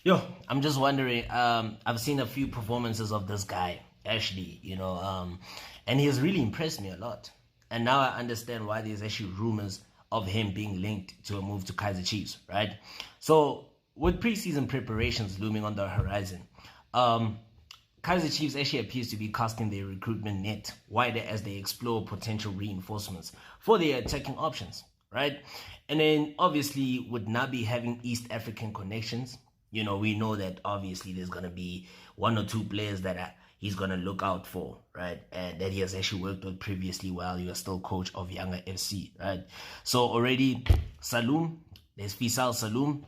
Yo, I'm just wondering. I've seen a few performances of this guy, actually, and he has really impressed me a lot. And now I understand why there's actually rumors of him being linked to a move to Kaizer Chiefs, right? So, with preseason preparations looming on the horizon, Kaizer Chiefs actually appears to be casting their recruitment net wider as they explore potential reinforcements for their attacking options, right? And then obviously with Nabi having East African connections, we know that obviously there's going to be one or two players that he's going to look out for, right? And that he has actually worked with previously while he was still coach of Younger FC, right? So already Saloum, there's Faisal Saloum,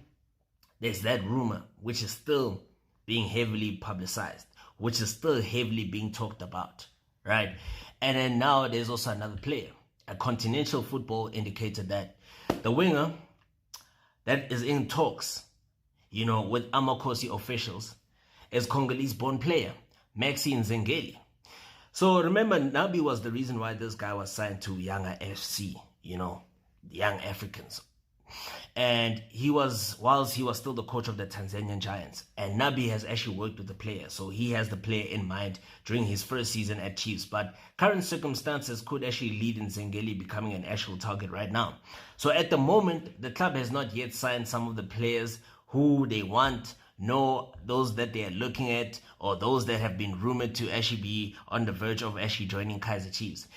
there's that rumor, which is still being heavily publicized, which is still heavily being talked about, right? And then now there's also another player. A Continental Football indicated that the winger that is in talks, with Amakosi officials, is Congolese-born player Maxi Nzengeli. So remember, Nabi was the reason why this guy was signed to Younger FC, the Young Africans. And whilst he was still the coach of the Tanzanian Giants, and Nabi has actually worked with the player, so he has the player in mind during his first season at Chiefs. But current circumstances could actually lead in Nzengeli becoming an actual target right now. So at the moment, the club has not yet signed some of the players who they want, those that they are looking at, or those that have been rumored to actually be on the verge of actually joining Kaizer Chiefs.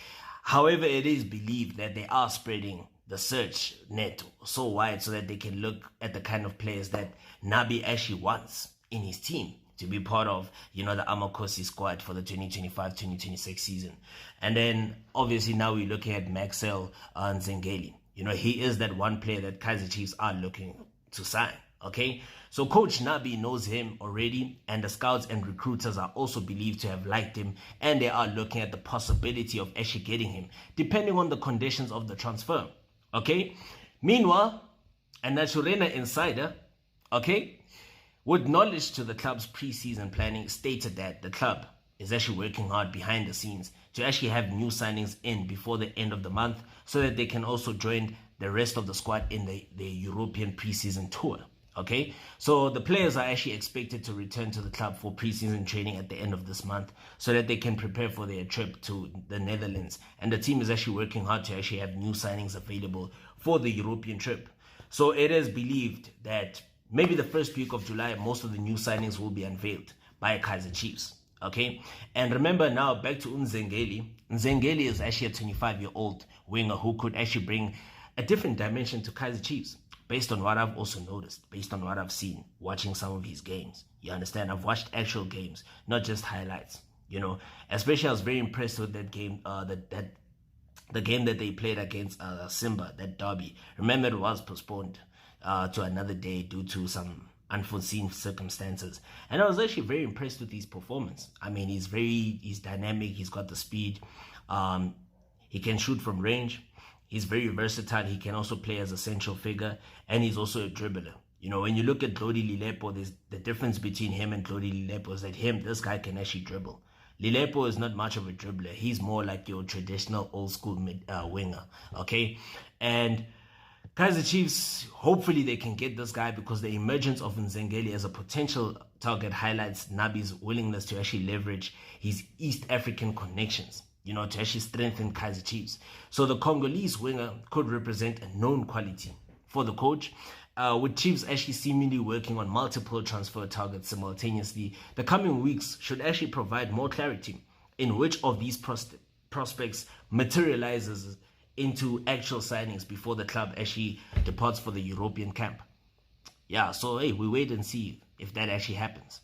However, it is believed that they are spreading the search net so wide so that they can look at the kind of players that Nabi actually wants in his team to be part of, the Amakosi squad for the 2025-2026 season. And then obviously now we're looking at Maxel Nzengeli. He is that one player that Kaizer Chiefs are looking to sign. Okay, so Coach Nabi knows him already, and the scouts and recruiters are also believed to have liked him, and they are looking at the possibility of actually getting him, depending on the conditions of the transfer. Okay, meanwhile, a Naturena insider, with knowledge to the club's preseason planning, stated that the club is actually working hard behind the scenes to actually have new signings in before the end of the month, so that they can also join the rest of the squad in the European preseason tour. Okay, so the players are actually expected to return to the club for preseason training at the end of this month so that they can prepare for their trip to the Netherlands. And the team is actually working hard to actually have new signings available for the European trip. So it is believed that maybe the first week of July, most of the new signings will be unveiled by Kaizer Chiefs. Okay, and remember now, back to Nzengeli. Nzengeli is actually a 25-year-old winger who could actually bring a different dimension to Kaizer Chiefs. Based on what I've also noticed, based on what I've seen, watching some of his games. You understand? I've watched actual games, not just highlights. Especially I was very impressed with that game, the game that they played against Simba, that derby. Remember, it was postponed to another day due to some unforeseen circumstances. And I was actually very impressed with his performance. I mean, he's dynamic, he's got the speed, he can shoot from range. He's very versatile. He can also play as a central figure, and he's also a dribbler. When you look at Glody Lilepo, there's the difference between him and Glody Lilepo is that this guy can actually dribble. Lilepo is not much of a dribbler. He's more like your traditional old school winger, okay? And Kaizer Chiefs, hopefully they can get this guy, because the emergence of Nzengeli as a potential target highlights Nabi's willingness to actually leverage his East African connections, to actually strengthen Kaizer Chiefs. So the Congolese winger could represent a known quality for the coach. With Chiefs actually seemingly working on multiple transfer targets simultaneously, the coming weeks should actually provide more clarity in which of these prospects materializes into actual signings before the club actually departs for the European camp. Yeah, so hey, we wait and see if that actually happens.